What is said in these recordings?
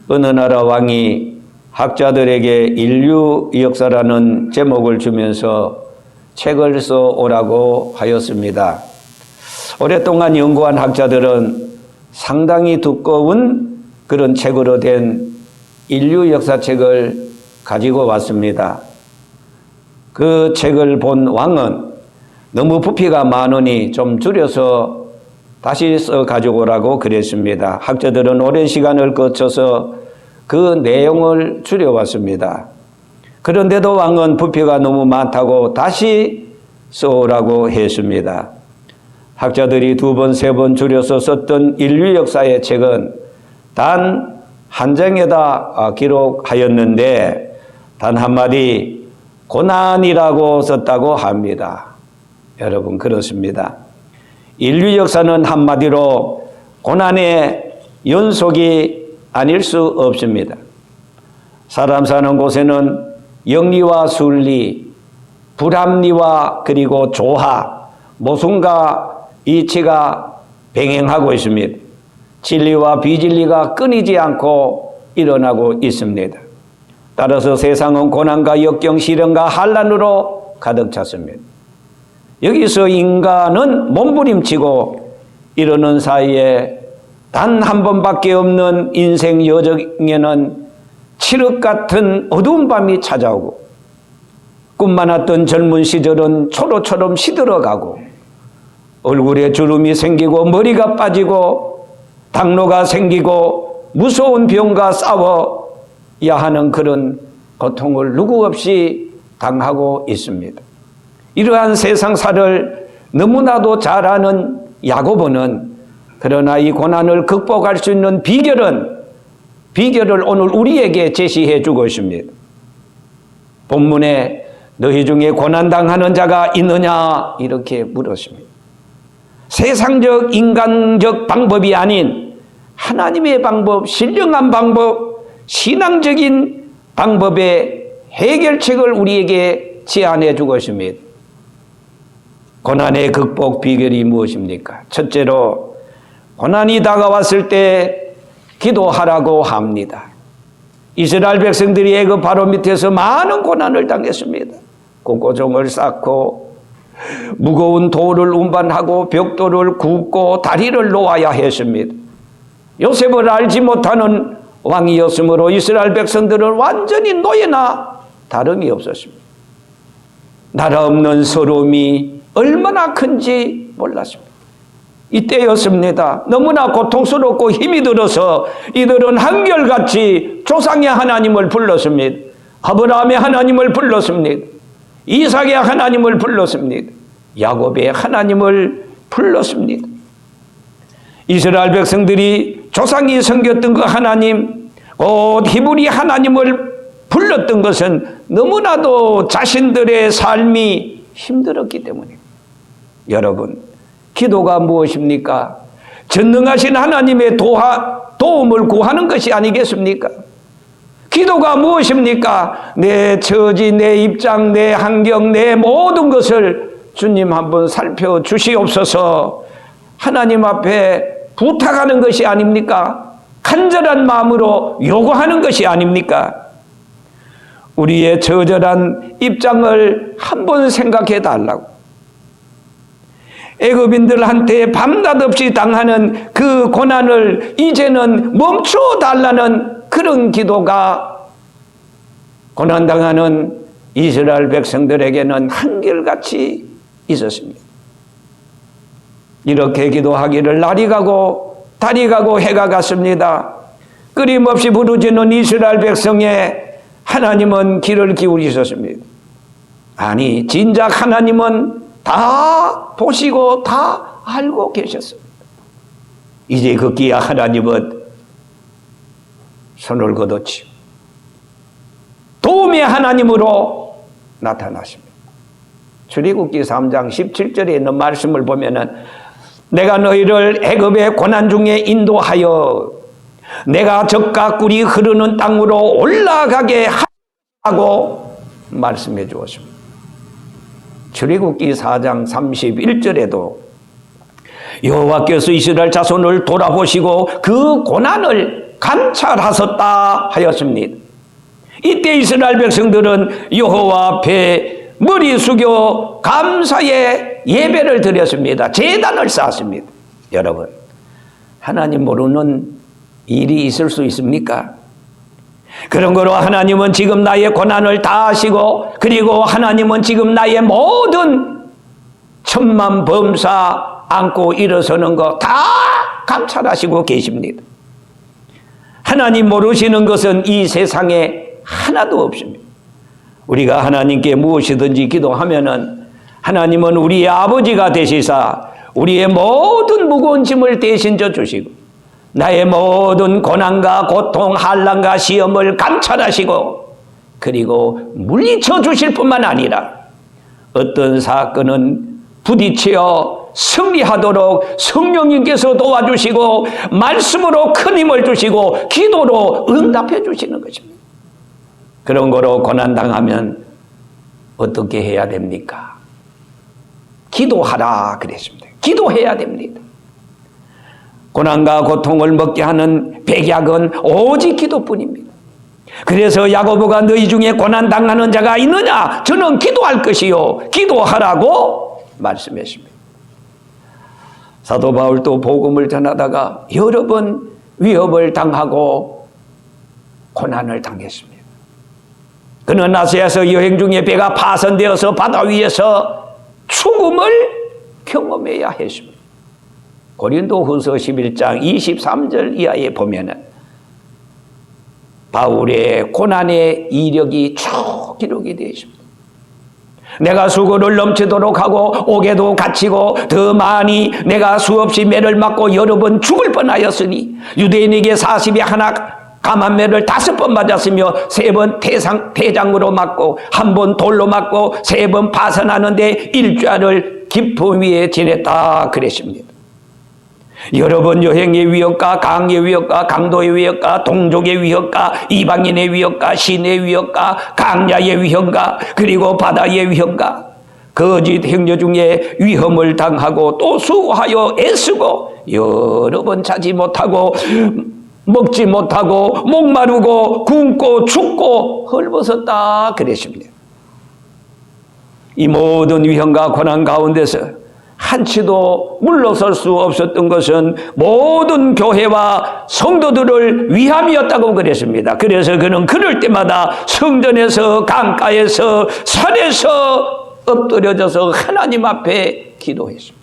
어느 나라 왕이 학자들에게 인류 역사라는 제목을 주면서 책을 써오라고 하였습니다. 오랫동안 연구한 학자들은 상당히 두꺼운 그런 책으로 된 인류 역사책을 가지고 왔습니다. 그 책을 본 왕은 너무 부피가 많으니 좀 줄여서 다시 써 가져오라고 그랬습니다. 학자들은 오랜 시간을 거쳐서 그 내용을 줄여왔습니다. 그런데도 왕은 부피가 너무 많다고 다시 써오라고 했습니다. 학자들이 2번, 3번 줄여서 썼던 인류 역사의 책은 단 한 장에다 기록하였는데 단 한마디 고난이라고 썼다고 합니다. 여러분, 그렇습니다. 인류 역사는 한마디로 고난의 연속이 아닐 수 없습니다. 사람 사는 곳에는 영리와 순리, 불합리와 그리고 조화, 모순과 이치가 병행하고 있습니다. 진리와 비진리가 끊이지 않고 일어나고 있습니다. 따라서 세상은 고난과 역경, 시련과 환난으로 가득 찼습니다. 여기서 인간은 몸부림치고 이러는 사이에 단 한 번밖에 없는 인생 여정에는 칠흑 같은 어두운 밤이 찾아오고 꿈 많았던 젊은 시절은 초로처럼 시들어가고 얼굴에 주름이 생기고 머리가 빠지고 당뇨가 생기고 무서운 병과 싸워야 하는 그런 고통을 누구 없이 당하고 있습니다. 이러한 세상사를 너무나도 잘 아는 야고보는 그러나 이 고난을 극복할 수 있는 비결을 오늘 우리에게 제시해 주고 있습니다. 본문에 너희 중에 고난당하는 자가 있느냐 이렇게 물었습니다. 세상적 인간적 방법이 아닌 하나님의 방법, 신령한 방법, 신앙적인 방법의 해결책을 우리에게 제안해 주고 있습니다. 고난의 극복 비결이 무엇입니까? 첫째로 고난이 다가왔을 때 기도하라고 합니다. 이스라엘 백성들이 애굽 바로 밑에서 많은 고난을 당했습니다. 곡고종을 쌓고 무거운 돌을 운반하고 벽돌을 굽고 다리를 놓아야 했습니다. 요셉을 알지 못하는 왕이었으므로 이스라엘 백성들은 완전히 노예나 다름이 없었습니다. 나라 없는 서러움이 얼마나 큰지 몰랐습니다. 이때였습니다. 너무나 고통스럽고 힘이 들어서 이들은 한결같이 조상의 하나님을 불렀습니다. 아브라함의 하나님을 불렀습니다. 이삭의 하나님을 불렀습니다. 야곱의 하나님을 불렀습니다. 이스라엘 백성들이 조상이 섬겼던 그 하나님, 곧 히브리 하나님을 불렀던 것은 너무나도 자신들의 삶이 힘들었기 때문입니다. 여러분, 기도가 무엇입니까? 전능하신 하나님의 도움을 구하는 것이 아니겠습니까? 기도가 무엇입니까? 내 처지, 내 입장, 내 환경, 내 모든 것을 주님 한번 살펴주시옵소서 하나님 앞에 부탁하는 것이 아닙니까? 간절한 마음으로 요구하는 것이 아닙니까? 우리의 저절한 입장을 한번 생각해 달라고. 애굽인들한테 밤낮 없이 당하는 그 고난을 이제는 멈춰 달라는 그런 기도가 고난당하는 이스라엘 백성들에게는 한결같이 있었습니다. 이렇게 기도하기를 날이 가고 달이 가고 해가 갔습니다. 끊임없이 부르짖는 이스라엘 백성에 하나님은 귀를 기울이셨습니다. 아니, 진작 하나님은 다 보시고 다 알고 계셨습니다. 이제 그 귀한 하나님은 손을 걷어치고 도움의 하나님으로 나타나십니다. 출애굽기 3장 17절에 있는 말씀을 보면은 내가 너희를 애굽의 고난 중에 인도하여 내가 젖과 꿀이 흐르는 땅으로 올라가게 하고 말씀해 주었습니다. 출애굽기 4장 31절에도 여호와께서 이스라엘 자손을 돌아보시고 그 고난을 감찰하셨다 하였습니다. 이때 이스라엘 백성들은 여호와 앞에 머리 숙여 감사의 예배를 드렸습니다. 제단을 쌓았습니다. 여러분, 하나님 모르는 일이 있을 수 있습니까? 그런 거로 하나님은 지금 나의 고난을 다 아시고, 그리고 하나님은 지금 나의 모든 천만 범사 안고 일어서는 거 다 감찰하시고 계십니다. 하나님 모르시는 것은 이 세상에 하나도 없습니다. 우리가 하나님께 무엇이든지 기도하면은 하나님은 우리의 아버지가 되시사 우리의 모든 무거운 짐을 대신 져 주시고, 나의 모든 고난과 고통, 환난과 시험을 감찰하시고, 그리고 물리쳐 주실 뿐만 아니라 어떤 사건은 부딪혀 승리하도록 성령님께서 도와주시고, 말씀으로 큰 힘을 주시고, 기도로 응답해 주시는 것입니다. 그런 거로 고난당하면 어떻게 해야 됩니까? 기도하라 그랬습니다. 기도해야 됩니다. 고난과 고통을 먹게 하는 백약은 오직 기도뿐입니다. 그래서 야고보가 너희 중에 고난당하는 자가 있느냐? 저는 기도할 것이요. 기도하라고 말씀했습니다. 사도 바울도 복음을 전하다가 여러 번 위협을 당하고 고난을 당했습니다. 그는 아시아에서 여행 중에 배가 파손되어서 바다 위에서 죽음을 경험해야 했습니다. 고린도후서 11장 23절 이하에 보면은 바울의 고난의 이력이 쭉 기록이 되어 있습니다. 내가 수고를 넘치도록 하고 옥에도 갇히고 더 많이 내가 수없이 매를 맞고 여러 번 죽을 뻔하였으니 유대인에게 40에 하나 감한 매를 5번 맞았으며 3번 대장으로 맞고 1번 돌로 맞고 3번 파선하는데 일주일을 깊은 위에 지냈다 그랬습니다. 여러 번 여행의 위협과 강의 위협과 강도의 위협과 동족의 위협과 이방인의 위협과 신의 위협과 강야의 위협과 그리고 바다의 위협과 거짓 행여 중에 위험을 당하고 또 수고하여 애쓰고 여러 번 자지 못하고 먹지 못하고 목마르고 굶고 죽고 헐벗었다 그랬습니다. 이 모든 위험과 고난 가운데서 한치도 물러설 수 없었던 것은 모든 교회와 성도들을 위함이었다고 그랬습니다. 그래서 그는 그럴 때마다 성전에서 강가에서 산에서 엎드려져서 하나님 앞에 기도했습니다.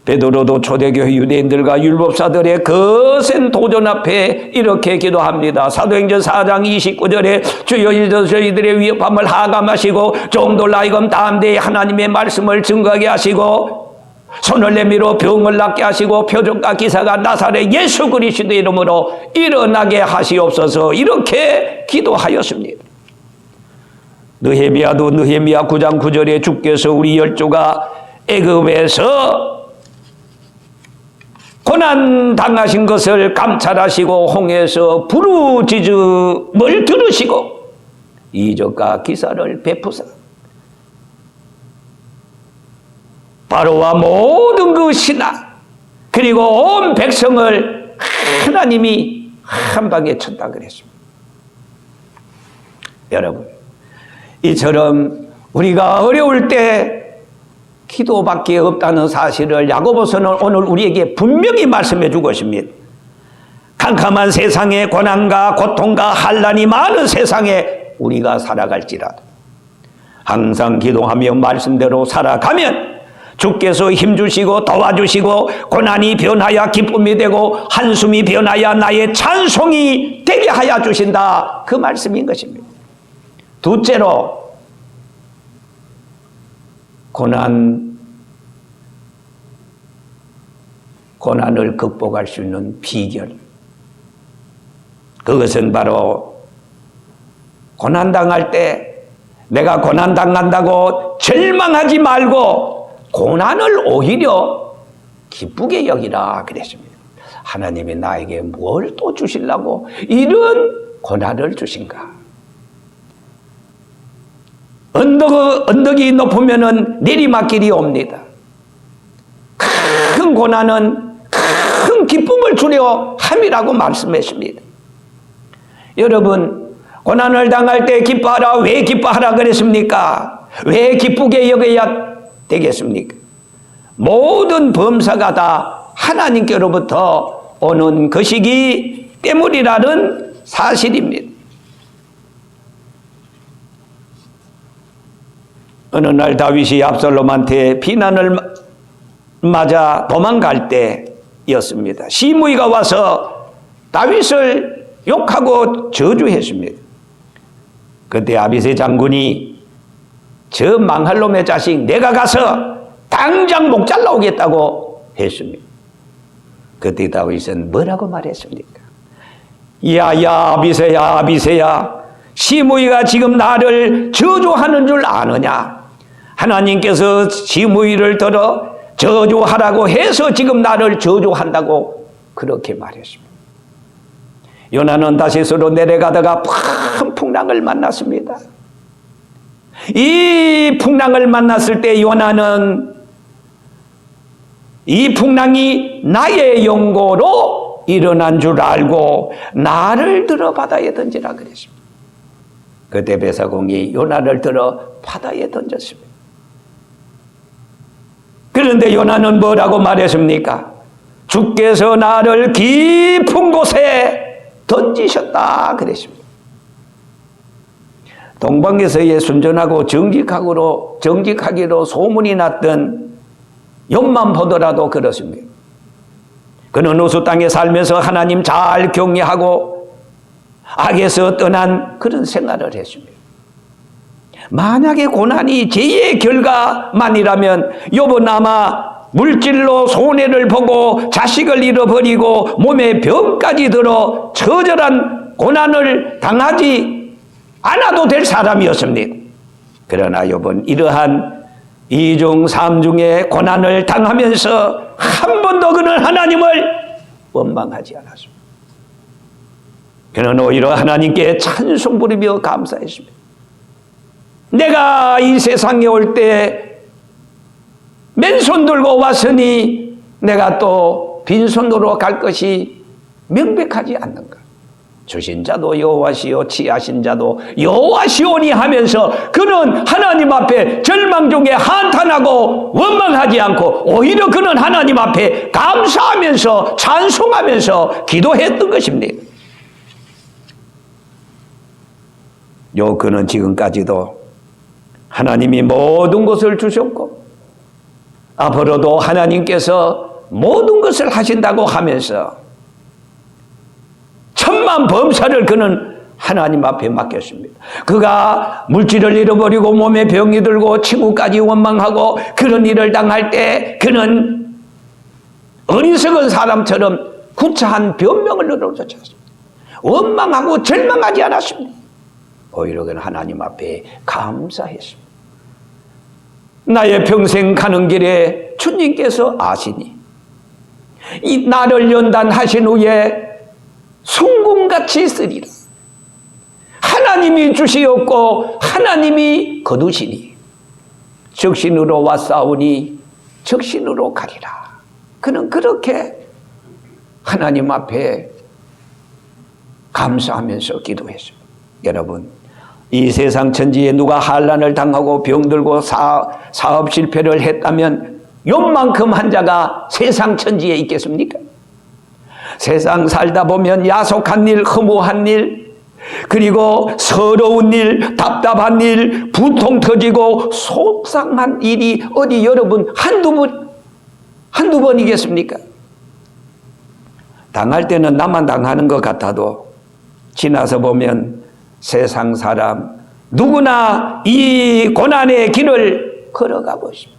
베드로도 초대교회 유대인들과 율법사들의 거센 도전 앞에 이렇게 기도합니다. 사도행전 4장 29절에 주여 이제 저희들의 위협함을 하감하시고 종들 하여금 담대히 하나님의 말씀을 증거하게 하시고 손을 내밀어 병을 낫게 하시고 표적과 기사가 나사렛 예수 그리스도의 이름으로 일어나게 하시옵소서 이렇게 기도하였습니다. 느헤미야도 느헤미야 9장 9절에 주께서 우리 열조가 애굽에서 고난 당하신 것을 감찰하시고 홍해에서 부르짖음을 들으시고 이적과 기사를 베푸사 바로와 모든 그 신하 그리고 온 백성을 하나님이 한 방에 쳤다 그랬습니다. 여러분, 이처럼 우리가 어려울 때 기도밖에 없다는 사실을 야고보서는 오늘 우리에게 분명히 말씀해 주고 있습니다. 캄캄한 세상에 고난과 고통과 환난이 많은 세상에 우리가 살아갈지라도 항상 기도하며 말씀대로 살아가면 주께서 힘주시고 도와주시고 고난이 변하여 기쁨이 되고 한숨이 변하여 나의 찬송이 되게 하여 주신다 그 말씀인 것입니다. 둘째로 고난을 극복할 수 있는 비결. 그것은 바로 고난당할 때 내가 고난당한다고 절망하지 말고 고난을 오히려 기쁘게 여기라 그랬습니다. 하나님이 나에게 뭘 또 주시려고 이런 고난을 주신가? 언덕이 높으면 내리막길이 옵니다. 큰 고난은 큰 기쁨을 주려 함이라고 말씀하십니다. 여러분, 고난을 당할 때 기뻐하라. 왜 기뻐하라 그랬습니까? 왜 기쁘게 여겨야 되겠습니까? 모든 범사가 다 하나님께로부터 오는 것이기 때문이라는 사실입니다. 어느 날 다윗이 압살롬한테 비난을 맞아 도망갈 때였습니다. 시므이가 와서 다윗을 욕하고 저주했습니다. 그때 아비새 장군이 저 망할 놈의 자식 내가 가서 당장 목 잘라오겠다고 했습니다. 그때 다윗은 뭐라고 말했습니까? 야야 아비새야 아비새야, 시므이가 지금 나를 저주하는 줄 아느냐? 하나님께서 시므이를 들어 저주하라고 해서 지금 나를 저주한다고 그렇게 말했습니다. 요나는 다시스로 내려가다가 큰 풍랑을 만났습니다. 이 풍랑을 만났을 때 요나는 이 풍랑이 나의 영고로 일어난 줄 알고 나를 들어 바다에 던지라 그랬습니다. 그때 베사공이 요나를 들어 바다에 던졌습니다. 그런데 요나는 뭐라고 말했습니까? 주께서 나를 깊은 곳에 던지셨다 그랬습니다. 동방에서의 순전하고 정직하기로 소문이 났던 욥만 보더라도 그렇습니다. 그는 우수 땅에 살면서 하나님 잘 경외하고 악에서 떠난 그런 생활을 했습니다. 만약에 고난이 죄의 결과만이라면 욥은 아마 물질로 손해를 보고 자식을 잃어버리고 몸에 병까지 들어 처절한 고난을 당하지 않아도 될 사람이었습니다. 그러나 욥은 이러한 이중 삼중의 고난을 당하면서 한 번도 그는 하나님을 원망하지 않았습니다. 그는 오히려 하나님께 찬송 부르며 감사했습니다. 내가 이 세상에 올 때 맨손 들고 왔으니 내가 또 빈손으로 갈 것이 명백하지 않는가? 주신 자도 여호와시오 취하신 자도 여호와시오니 하면서 그는 하나님 앞에 절망 중에 한탄하고 원망하지 않고 오히려 그는 하나님 앞에 감사하면서 찬송하면서 기도했던 것입니다. 그는 지금까지도 하나님이 모든 것을 주셨고 앞으로도 하나님께서 모든 것을 하신다고 하면서 천만 범사를 그는 하나님 앞에 맡겼습니다. 그가 물질을 잃어버리고 몸에 병이 들고 친구까지 원망하고 그런 일을 당할 때 그는 어리석은 사람처럼 구차한 변명을 늘어놓았습니다. 원망하고 절망하지 않았습니다. 오히려 그는 하나님 앞에 감사했습니다. 나의 평생 가는 길에 주님께서 아시니 이 나를 연단하신 후에 순금같이 쓰리라. 하나님이 주시었고 하나님이 거두시니 적신으로 왔사오니 적신으로 가리라. 그는 그렇게 하나님 앞에 감사하면서 기도했습니다. 여러분, 이 세상 천지에 누가 환난을 당하고 병들고 사업 실패를 했다면 욥만큼 한 자가 세상 천지에 있겠습니까? 세상 살다 보면 야속한 일, 허무한 일, 그리고 서러운 일, 답답한 일, 분통 터지고 속상한 일이 어디 여러분 한두 번이겠습니까? 당할 때는 나만 당하는 것 같아도 지나서 보면 세상 사람 누구나 이 고난의 길을 걸어가 보십니다.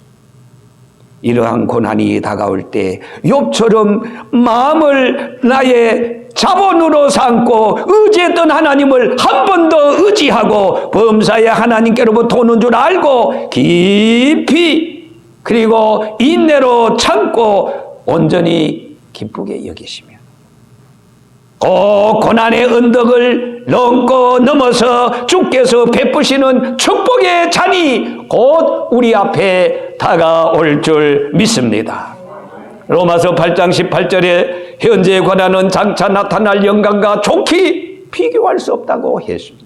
이러한 고난이 다가올 때 욥처럼 마음을 나의 자본으로 삼고 의지했던 하나님을 한 번 더 의지하고 범사의 하나님께로부터 오는 줄 알고 깊이 그리고 인내로 참고 온전히 기쁘게 여기시며 고난의 언덕을 넘고 넘어서 주께서 베푸시는 축복의 잔이 곧 우리 앞에 다가올 줄 믿습니다. 로마서 8장 18절에 현재에 관하는 장차 나타날 영광과 좋게 비교할 수 없다고 했습니다.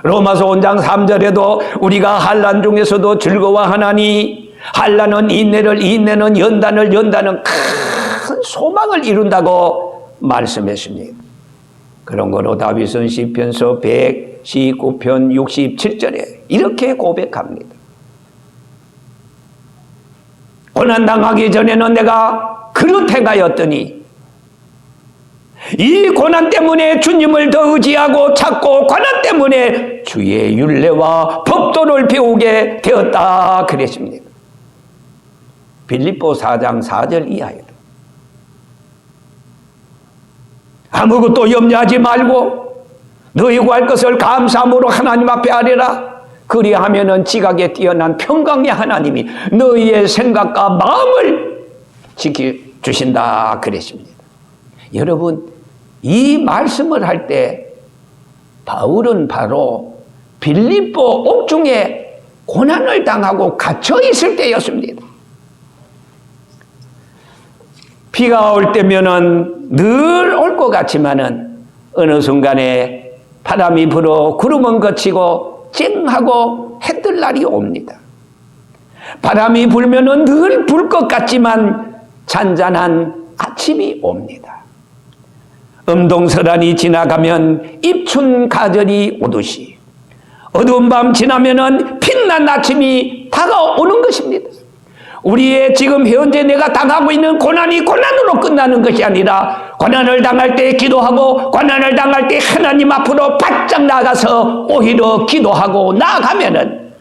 로마서 5장 3절에도 우리가 환난 중에서도 즐거워하나니 환난은 인내를, 인내는 연단을, 연단은 큰 소망을 이룬다고 말씀했습니다. 그런 거로 다윗은 시편서 119편 67절에 이렇게 고백합니다. 고난당하기 전에는 내가 그릇 행하였더니 이 고난 때문에 주님을 더 의지하고 찾고 고난 때문에 주의 율례와 법도를 배우게 되었다 그랬습니다. 빌립보 4장 4절 이하에도 아무것도 염려하지 말고 너희 구할 것을 감사함으로 하나님 앞에 아뢰라. 그리하면은 지각에 뛰어난 평강의 하나님이 너희의 생각과 마음을 지켜주신다 그랬습니다. 여러분, 이 말씀을 할 때 바울은 바로 빌립보 옥중에 고난을 당하고 갇혀 있을 때였습니다. 비가 올 때면은 늘 올 것 같지만은 어느 순간에 바람이 불어 구름은 거치고 쨍하고 해 뜰 날이 옵니다. 바람이 불면은 늘 불 것 같지만 잔잔한 아침이 옵니다. 음동설한이 지나가면 입춘 가절이 오듯이 어두운 밤 지나면은 빛난 아침이 다가오는 것입니다. 우리의 지금 현재 내가 당하고 있는 고난이 고난으로 끝나는 것이 아니라 고난을 당할 때 기도하고 고난을 당할 때 하나님 앞으로 바짝 나가서 오히려 기도하고 나아가면은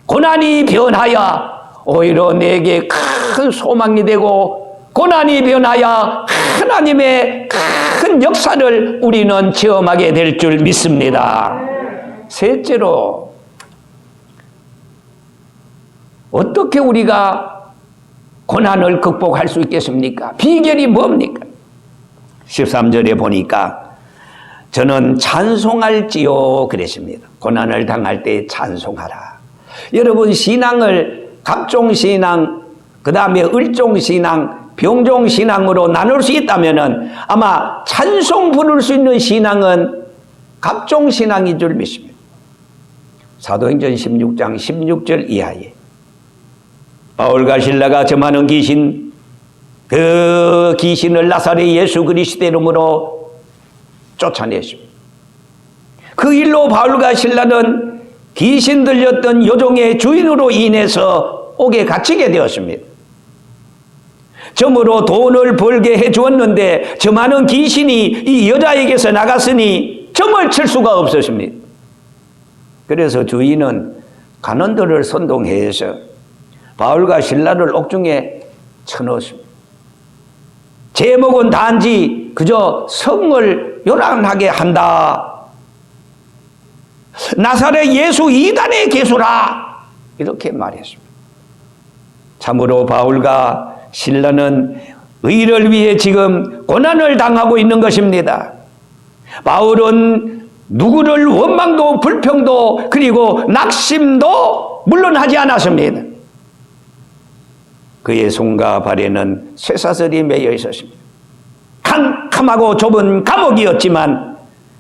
고난이 변하여 오히려 내게 큰 소망이 되고 고난이 변하여 하나님의 큰 역사를 우리는 체험하게 될 줄 믿습니다. 셋째로, 어떻게 우리가 고난을 극복할 수 있겠습니까? 비결이 뭡니까? 13절에 보니까 저는 찬송할지요 그랬습니다. 고난을 당할 때 찬송하라. 여러분, 신앙을 갑종신앙, 그 다음에 을종신앙, 병종신앙으로 나눌 수 있다면 아마 찬송 부를 수 있는 신앙은 갑종신앙인 줄 믿습니다. 사도행전 16장 16절 이하에 바울과 실라가 점하는 귀신, 그 귀신을 나사렛 예수 그리스도의 이름으로 쫓아냈습니다. 그 일로 바울과 실라는 귀신 들렸던 요종의 주인으로 인해서 옥에 갇히게 되었습니다. 점으로 돈을 벌게 해주었는데 점하는 귀신이 이 여자에게서 나갔으니 점을 칠 수가 없었습니다. 그래서 주인은 간원들을 선동해서 바울과 실라를 옥중에 쳐넣었습니다. 제목은 단지 그저 성을 요란하게 한다. 나사렛 예수 이단의 개수라. 이렇게 말했습니다. 참으로 바울과 실라는 의를 위해 지금 고난을 당하고 있는 것입니다. 바울은 누구를 원망도 불평도 그리고 낙심도 물론 하지 않았습니다. 그의 손과 발에는 쇠사슬이 매여 있었습니다. 캄캄하고 좁은 감옥이었지만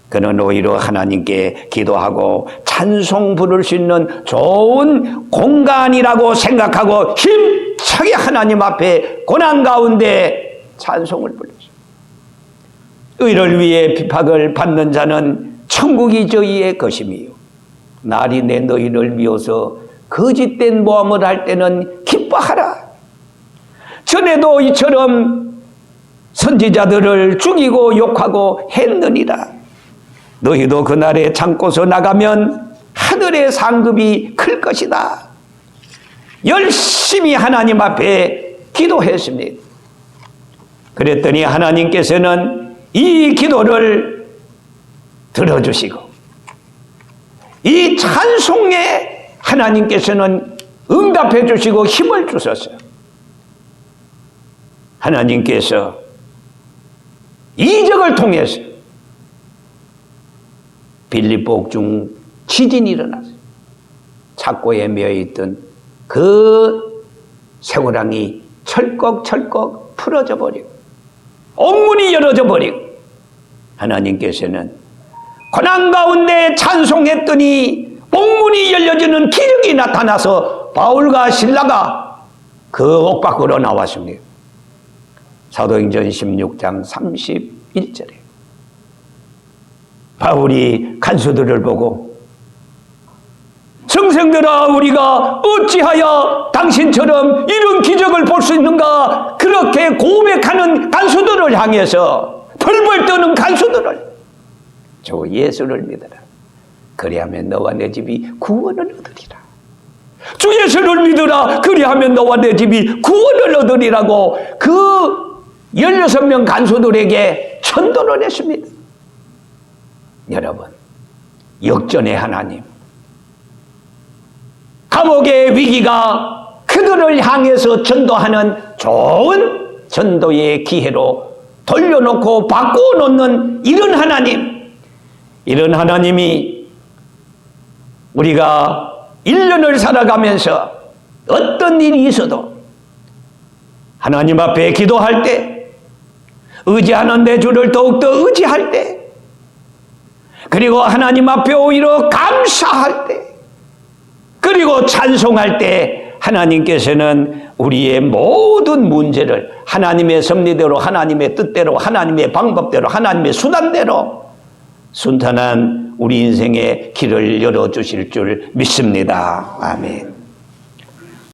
그는 오히려 하나님께 기도하고 찬송 부를 수 있는 좋은 공간이라고 생각하고 힘차게 하나님 앞에 고난 가운데 찬송을 불렀습니다. 의를 위해 핍박을 받는 자는 천국이 저희의 것임이요 날이 내 너희를 미워서 거짓된 모함을 할 때는 기뻐하라. 전에도 이처럼 선지자들을 죽이고 욕하고 했느니라. 너희도 그날에 참고서 나가면 하늘의 상급이 클 것이다. 열심히 하나님 앞에 기도했습니다. 그랬더니 하나님께서는 이 기도를 들어주시고 이 찬송에 하나님께서는 응답해 주시고 힘을 주셨어요. 하나님께서 이적을 통해서 빌립보 옥중 지진이 일어났어요. 착고에 매여있던 그 쇠고랑이 철컥철컥 풀어져 버리고 옥문이 열어져 버리고 하나님께서는 고난 가운데 찬송했더니 옥문이 열려지는 기적이 나타나서 바울과 실라가 그 옥 밖으로 나왔습니다. 사도행전 16장 31절에 바울이 간수들을 보고 성생들아 우리가 어찌하여 당신처럼 이런 기적을 볼 수 있는가 그렇게 고백하는 간수들을 향해서 벌벌 떠는 간수들을 주 예수를 믿어라 그리하면 너와 내 집이 구원을 얻으리라 주 예수를 믿어라 그리하면 너와 내 집이 구원을 얻으리라고 그 16명 간수들에게 천도를 했습니다. 여러분 역전의 하나님 감옥의 위기가 그들을 향해서 전도하는 좋은 전도의 기회로 돌려놓고 바꾸어놓는 이런 하나님 이런 하나님이 우리가 1년을 살아가면서 어떤 일이 있어도 하나님 앞에 기도할 때 의지하는 내 주를 더욱더 의지할 때 그리고 하나님 앞에 오히려 감사할 때 그리고 찬송할 때 하나님께서는 우리의 모든 문제를 하나님의 섭리대로 하나님의 뜻대로 하나님의 방법대로 하나님의 수단대로 순탄한 우리 인생의 길을 열어주실 줄 믿습니다. 아멘.